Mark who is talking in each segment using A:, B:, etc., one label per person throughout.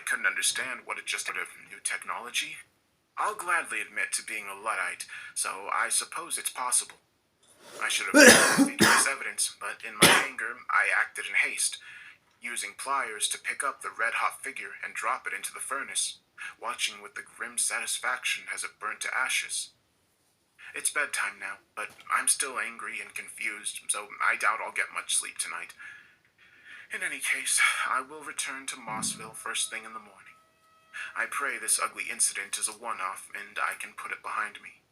A: couldn't understand what it just sort of new technology. I'll gladly admit to being a Luddite, so I suppose it's possible. I should have kept the figure as evidence, but in my anger, I acted in haste, using pliers to pick up the red-hot figure and drop it into the furnace, watching with the grim satisfaction as it burnt to ashes. It's bedtime now, but I'm still angry and confused, so I doubt I'll get much sleep tonight. In any case, I will return to Mossville first thing in the morning. I pray this ugly incident is a one-off and I can put it behind me.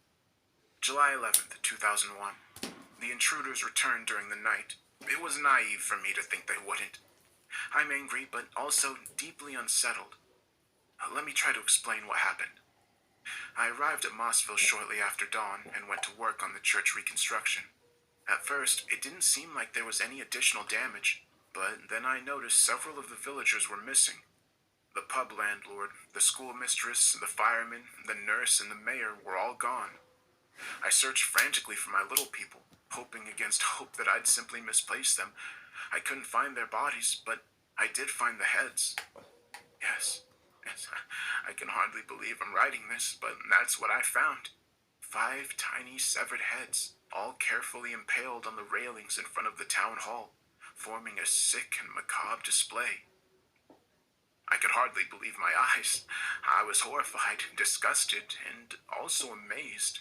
A: July 11th, 2001. The intruders returned during the night. It was naive for me to think they wouldn't. I'm angry, but also deeply unsettled. Let me try to explain what happened. I arrived at Mossville shortly after dawn and went to work on the church reconstruction. At first, it didn't seem like there was any additional damage, but then I noticed several of the villagers were missing. The pub landlord, the school mistress, the fireman, the nurse, and the mayor were all gone. I searched frantically for my little people, hoping against hope that I'd simply misplaced them. I couldn't find their bodies, but I did find the heads. Yes, I can hardly believe I'm writing this, but that's what I found. 5 tiny severed heads, all carefully impaled on the railings in front of the town hall, forming a sick and macabre display. I could hardly believe my eyes. I was horrified, disgusted, and also amazed.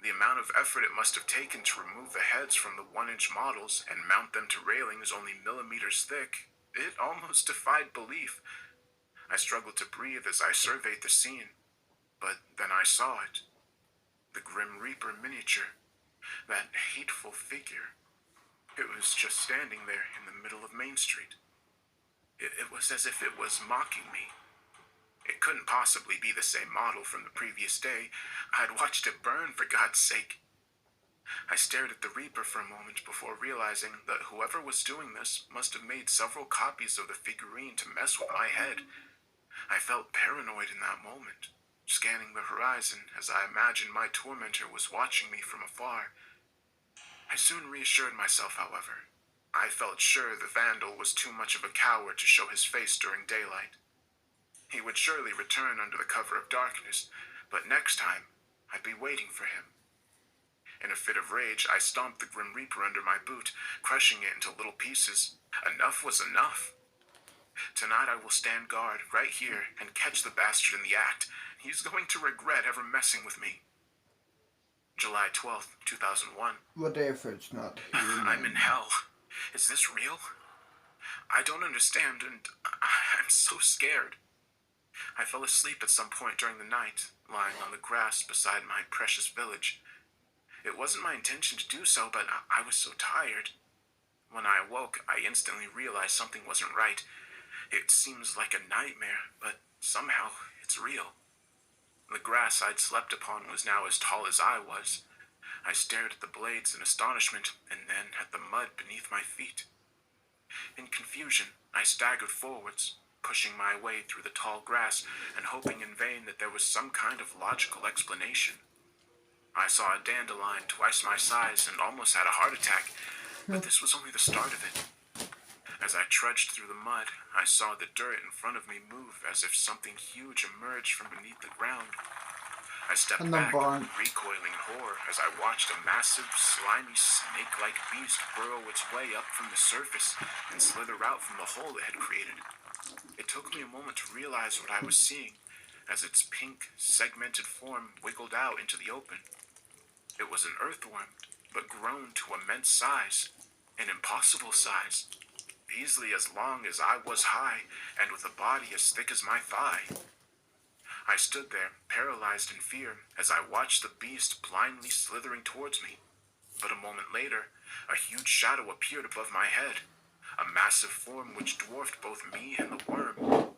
A: The amount of effort it must have taken to remove the heads from the 1-inch models and mount them to railings only millimeters thick, it almost defied belief. I struggled to breathe as I surveyed the scene, but then I saw it. The Grim Reaper miniature, that hateful figure. It was just standing there in the middle of Main Street. It was as if it was mocking me. It couldn't possibly be the same model from the previous day. I'd watched it burn, for God's sake. I stared at the Reaper for a moment before realizing that whoever was doing this must have made several copies of the figurine to mess with my head. I felt paranoid in that moment, scanning the horizon as I imagined my tormentor was watching me from afar. I soon reassured myself, however. I felt sure the vandal was too much of a coward to show his face during daylight. He would surely return under the cover of darkness, but next time, I'd be waiting for him. In a fit of rage, I stomped the Grim Reaper under my boot, crushing it into little pieces. Enough was enough. Tonight I will stand guard right here and catch the bastard in the act. He's going to regret ever messing with me. July 12th, 2001.
B: What if it's not human?
A: I'm in hell. Is this real? I don't understand, and I'm so scared. I fell asleep at some point during the night, lying on the grass beside my precious village. It wasn't my intention to do so, but I was so tired. When I awoke, I instantly realized something wasn't right. It seems like a nightmare, but somehow it's real. The grass I'd slept upon was now as tall as I was. I stared at the blades in astonishment, and then at the mud beneath my feet. In confusion, I staggered forwards, pushing my way through the tall grass and hoping in vain that there was some kind of logical explanation. I saw a dandelion twice my size and almost had a heart attack, but this was only the start of it. As I trudged through the mud, I saw the dirt in front of me move as if something huge emerged from beneath the ground. I stepped back, recoiling in horror as I watched a massive, slimy, snake-like beast burrow its way up from the surface and slither out from the hole it had created. It took me a moment to realize what I was seeing, as its pink, segmented form wiggled out into the open. It was an earthworm, but grown to immense size, an impossible size, easily as long as I was high, and with a body as thick as my thigh. I stood there, paralyzed in fear, as I watched the beast blindly slithering towards me. But a moment later, a huge shadow appeared above my head, a massive form which dwarfed both me and the worm.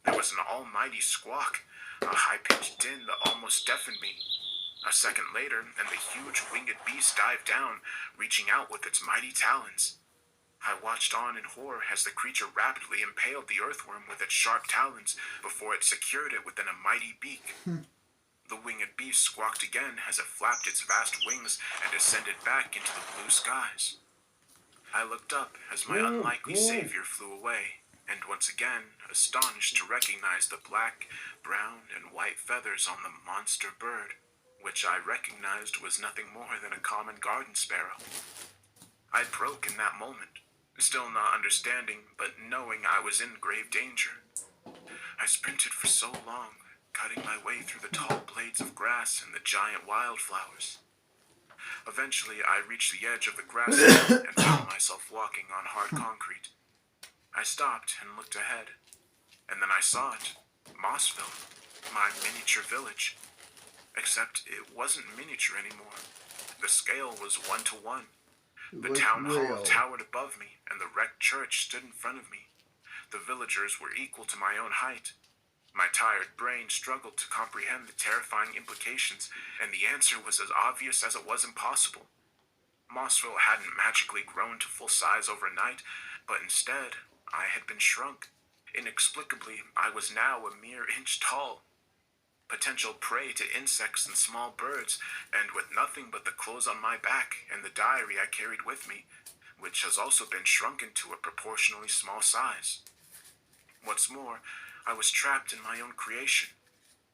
A: There was an almighty squawk, a high-pitched din that almost deafened me. A second later, and the huge winged beast dived down, reaching out with its mighty talons. I watched on in horror as the creature rapidly impaled the earthworm with its sharp talons before it secured it within a mighty beak. The winged beast squawked again as it flapped its vast wings and descended back into the blue skies. I looked up as my unlikely savior flew away. and once again astonished to recognize the black, brown, and white feathers on the monster bird, which I recognized was nothing more than a common garden sparrow. I broke in that moment, still not understanding, but knowing I was in grave danger. I sprinted for so long, cutting my way through the tall blades of grass and the giant wildflowers. Eventually, I reached the edge of the grass and found myself walking on hard concrete. I stopped and looked ahead, and then I saw it, Mossville, my miniature village. Except it wasn't miniature anymore. The scale was 1-to-1. The
B: was
A: town hall
B: real.
A: towered above me, and the wrecked church stood in front of me. The villagers were equal to my own height. My tired brain struggled to comprehend the terrifying implications, and the answer was as obvious as it was impossible. Mossville hadn't magically grown to full size overnight, but instead, I had been shrunk. Inexplicably, I was now a mere inch tall. Potential prey to insects and small birds, and with nothing but the clothes on my back and the diary I carried with me, which has also been shrunken to a proportionally small size. What's more, I was trapped in my own creation,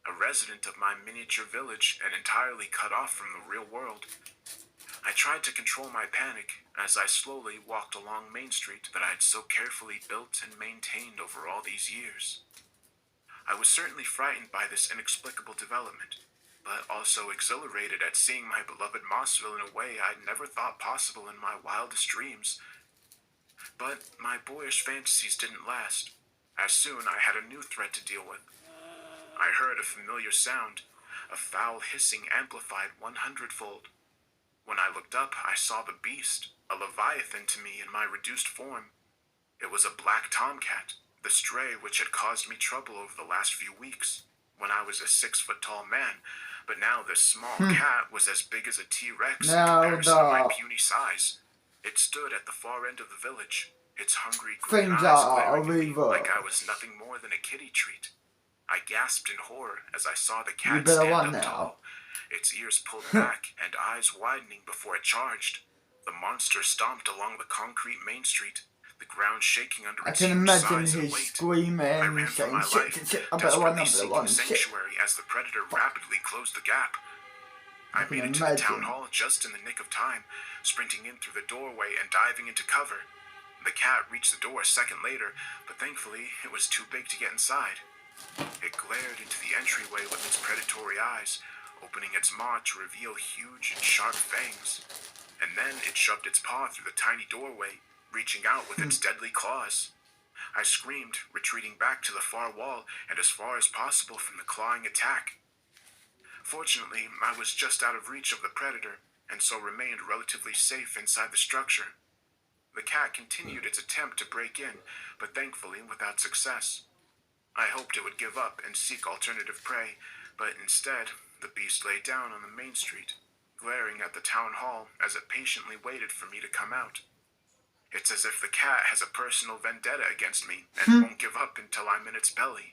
A: a resident of my miniature village and entirely cut off from the real world. I tried to control my panic as I slowly walked along Main Street that I had so carefully built and maintained over all these years. I was certainly frightened by this inexplicable development, but also exhilarated at seeing my beloved Mossville in a way I'd never thought possible in my wildest dreams. But my boyish fantasies didn't last, as soon I had a new threat to deal with. I heard a familiar sound, a foul hissing amplified 100-fold. When I looked up, I saw the beast, a leviathan to me in my reduced form. It was a black tomcat, the stray which had caused me trouble over the last few weeks, when I was a 6-foot-tall man, but now this small cat was as big as a T-Rex in comparison to my puny size. It stood at the far end of the village, its hungry green
B: Things
A: eyes
B: are
A: glaring at me
B: evil.
A: like I was nothing more than a kiddie treat. I gasped in horror as I saw the
B: You
A: cat
B: better
A: stand
B: run
A: up
B: now.
A: tall, its ears pulled back and eyes widening before it charged. The monster stomped along the concrete main street, the ground shaking under
B: I
A: its
B: can
A: huge
B: imagine
A: size and
B: his
A: weight. I
B: screaming,
A: ran for
B: saying
A: my
B: shit,
A: life,
B: shit, shit, I better run,
A: desperately
B: I better
A: seeking
B: run, shit.
A: sanctuary as the predator rapidly closed the gap. I
B: can
A: made it to the town
B: imagine.
A: hall just in the nick of time, sprinting in through the doorway and diving into cover. The cat reached the door a second later, but thankfully it was too big to get inside. It glared into the entryway with its predatory eyes, opening its maw to reveal huge and sharp fangs. And then it shoved its paw through the tiny doorway, reaching out with its deadly claws. I screamed, retreating back to the far wall and as far as possible from the clawing attack. Fortunately, I was just out of reach of the predator, and so remained relatively safe inside the structure. The cat continued its attempt to break in, but thankfully without success. I hoped it would give up and seek alternative prey, but instead, the beast lay down on the main street, glaring at the town hall as it patiently waited for me to come out. It's as if the cat has a personal vendetta against me and won't give up until I'm in its belly.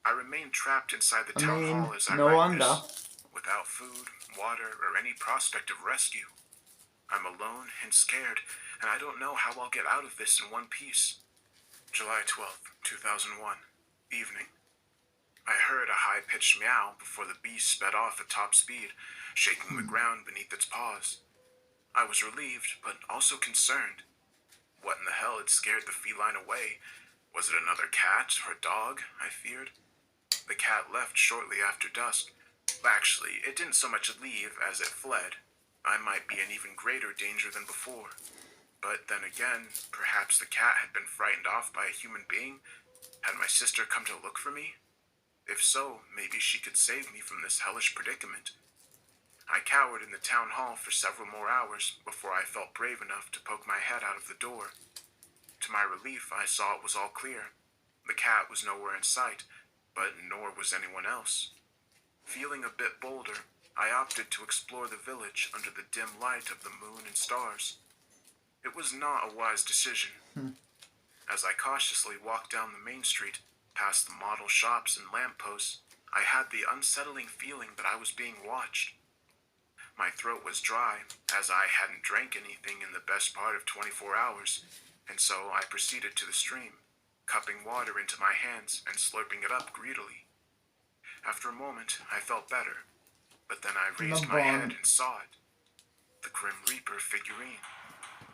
A: I remain trapped inside the
B: I
A: town
B: mean,
A: hall as I
B: no
A: write
B: wonder.
A: this, without food, water, or any prospect of rescue. I'm alone and scared, and I don't know how I'll get out of this in one piece. July 12th, 2001, evening. I heard a high-pitched meow before the beast sped off at top speed, shaking the ground beneath its paws. I was relieved, but also concerned. What in the hell had scared the feline away? Was it another cat or dog, I feared? The cat left shortly after dusk. Actually, it didn't so much leave as it fled. I might be in even greater danger than before. But then again, perhaps the cat had been frightened off by a human being? Had my sister come to look for me? If so, maybe she could save me from this hellish predicament. I cowered in the town hall for several more hours before I felt brave enough to poke my head out of the door. To my relief, I saw it was all clear. The cat was nowhere in sight, but nor was anyone else. Feeling a bit bolder, I opted to explore the village under the dim light of the moon and stars. It was not a wise decision. As I cautiously walked down the main street, past the model shops and lampposts, I had the unsettling feeling that I was being watched. My throat was dry, as I hadn't drank anything in the best part of 24 hours, and so I proceeded to the stream. cupping water into my hands and slurping it up greedily. After a moment, I felt better, but then I raised my head and saw it. The Grim Reaper figurine,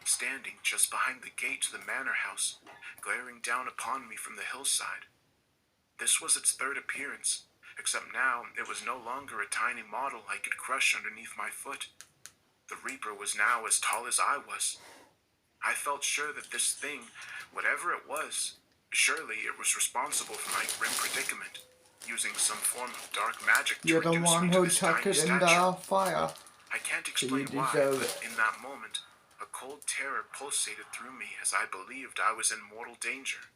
A: standing just behind the gate to the manor house, glaring down upon me from the hillside. This was its third appearance, except now it was no longer a tiny model I could crush underneath my foot. The Reaper was now as tall as I was. I felt sure that this thing, whatever it was, surely it was responsible for my grim predicament, using some form of dark magic to
B: You're the
A: reduce
B: one
A: me to
B: who
A: this
B: chucked
A: tiny
B: it in
A: stature.
B: the fire.
A: I can't
B: So you
A: explain why,
B: deserve
A: but
B: it.
A: in that moment, a cold terror pulsated through me as I believed I was in mortal danger.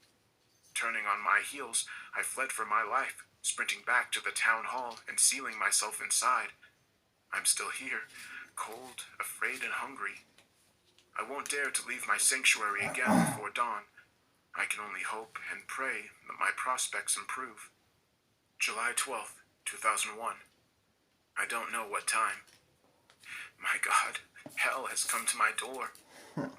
A: Turning on my heels, I fled for my life, sprinting back to the town hall and sealing myself inside. I'm still here, cold, afraid, and hungry. I won't dare to leave my sanctuary again before dawn. I can only hope and pray that my prospects improve. July 12th, 2001. I don't know what time. My God, hell has come to my door.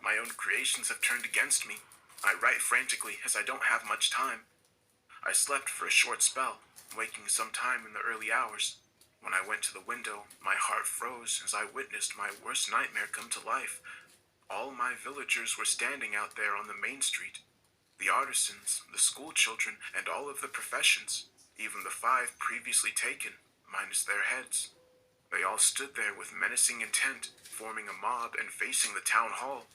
A: My own creations have turned against me. I write frantically as I don't have much time. I slept for a short spell, waking sometime in the early hours. When I went to the window, my heart froze as I witnessed my worst nightmare come to life. All my villagers were standing out there on the main street. The artisans, the school children, and all of the professions, even the 5 previously taken, minus their heads. They all stood there with menacing intent, forming a mob and facing the town hall.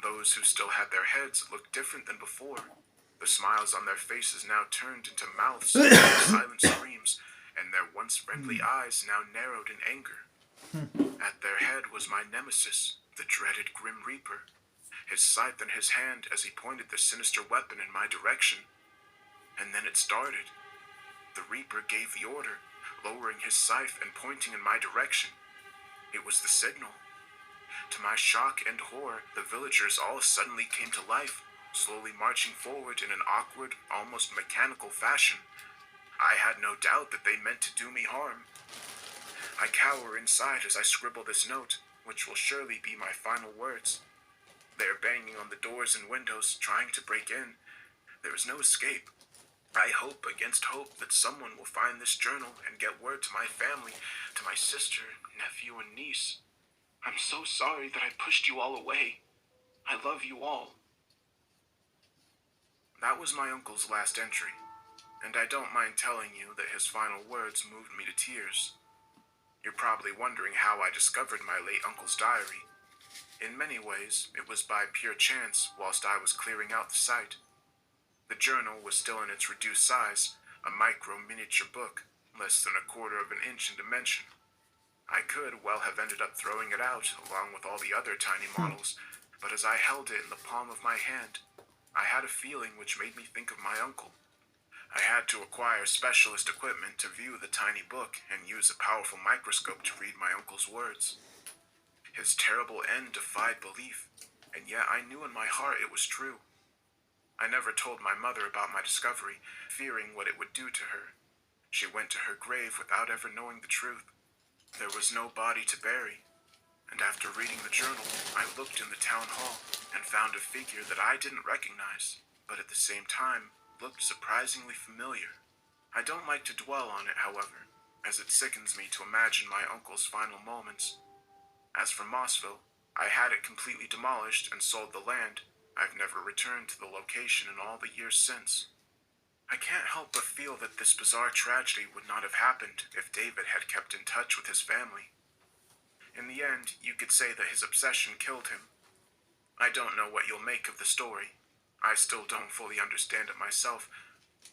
A: Those who still had their heads looked different than before. The smiles on their faces now turned into mouths and silent screams, and their once friendly eyes now narrowed in anger. At their head was my nemesis, the dreaded Grim Reaper, his scythe in his hand as he pointed the sinister weapon in my direction. And then it started. The Reaper gave the order, lowering his scythe and pointing in my direction. It was the signal. To my shock and horror, the villagers all suddenly came to life, slowly marching forward in an awkward, almost mechanical fashion. I had no doubt that they meant to do me harm. I cower inside as I scribble this note, which will surely be my final words. They are banging on the doors and windows, trying to break in. There is no escape. I hope against hope that someone will find this journal and get word to my family, to my sister, nephew, and niece. I'm so sorry that I pushed you all away. I love you all. That was my uncle's last entry, and I don't mind telling you that his final words moved me to tears. You're probably wondering how I discovered my late uncle's diary. In many ways, it was by pure chance whilst I was clearing out the site. The journal was still in its reduced size, a micro miniature book, less than 1/4 of an inch in dimension. I could well have ended up throwing it out along with all the other tiny models, but as I held it in the palm of my hand, I had a feeling which made me think of my uncle. I had to acquire specialist equipment to view the tiny book and use a powerful microscope to read my uncle's words. His terrible end defied belief, and yet I knew in my heart it was true. I never told my mother about my discovery, fearing what it would do to her. She went to her grave without ever knowing the truth. There was no body to bury, and after reading the journal, I looked in the town hall and found a figure that I didn't recognize, but at the same time looked surprisingly familiar. I don't like to dwell on it, however, as it sickens me to imagine my uncle's final moments. As for Mossville, I had it completely demolished and sold the land. I've never returned to the location in all the years since. I can't help but feel that this bizarre tragedy would not have happened if David had kept in touch with his family. In the end, you could say that his obsession killed him. I don't know what you'll make of the story. I still don't fully understand it myself.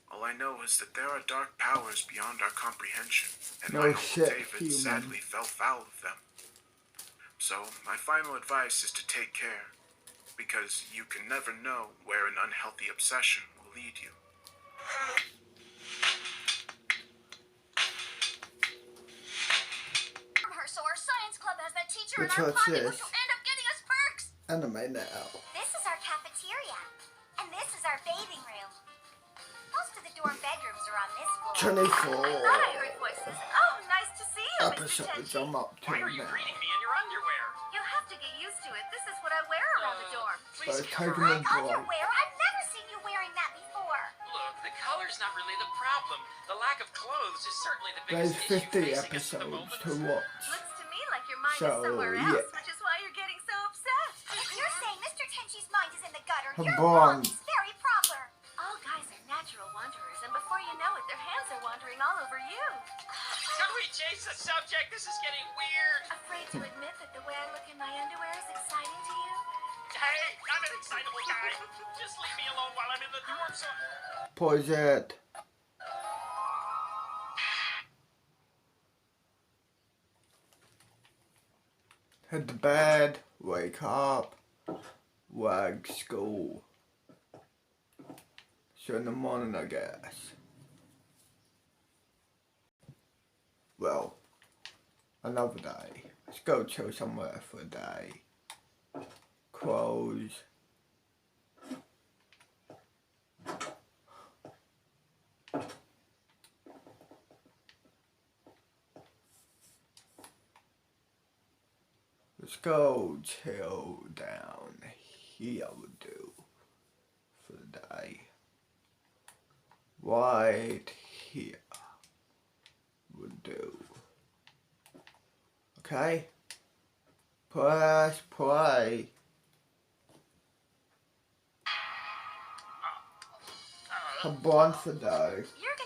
A: All I know is that there are dark powers beyond our comprehension, and
B: No
A: my Uncle
B: shit,
A: David
B: human.
A: sadly fell foul of them. So, my final advice is to take care, because you can never know where an unhealthy obsession will lead you.
C: So our science club has that teacher in
B: Which
C: our
B: one's
C: pocketbook
B: this?
C: who end up getting us perks.
B: Anime now.
C: This is our cafeteria, and this is our bathing room. Most of the dorm bedrooms are on this floor.
B: 24
C: I thought I heard voices. Oh, nice to see you, Mr.
B: episodes
C: Tenchi.
B: I'm up to
D: Why are you
B: now.
D: greeting me in your underwear?
C: You'll have to get used to it. This is what I wear around the dorm.
D: Please
B: But
D: cover
B: taking
D: up.
B: them
C: Underwear? I've never seen you wearing that before.
D: not really the problem. The lack of clothes is certainly the
B: There's
D: biggest issue
B: 50
D: facing us at the
B: episodes
D: moment.
B: to watch.
E: Looks to me like your mind
B: So,
E: is somewhere
B: yeah.
E: else, which is why you're getting so upset.
C: If you're saying Mr. Tenchi's mind is in the gutter,
B: Her
C: you're wrong.
B: bond.
C: He's very proper.
E: All guys are natural wanderers, and before you know it, their hands are wandering all over you.
D: Could we change the subject? This is getting weird.
E: Afraid to admit that the way I look in my underwear is exciting to you?
D: Hey, I'm an excitable guy. Just leave me alone while I'm in the dorm. So
B: Pause it. Head to bed, wake up, work, school. So in the morning, I guess. Well, another day. Let's go chill somewhere for a day. Crows. Let's go chill down here would do for the day. Right here would do. Okay? Press play. A bunch of those.
E: You're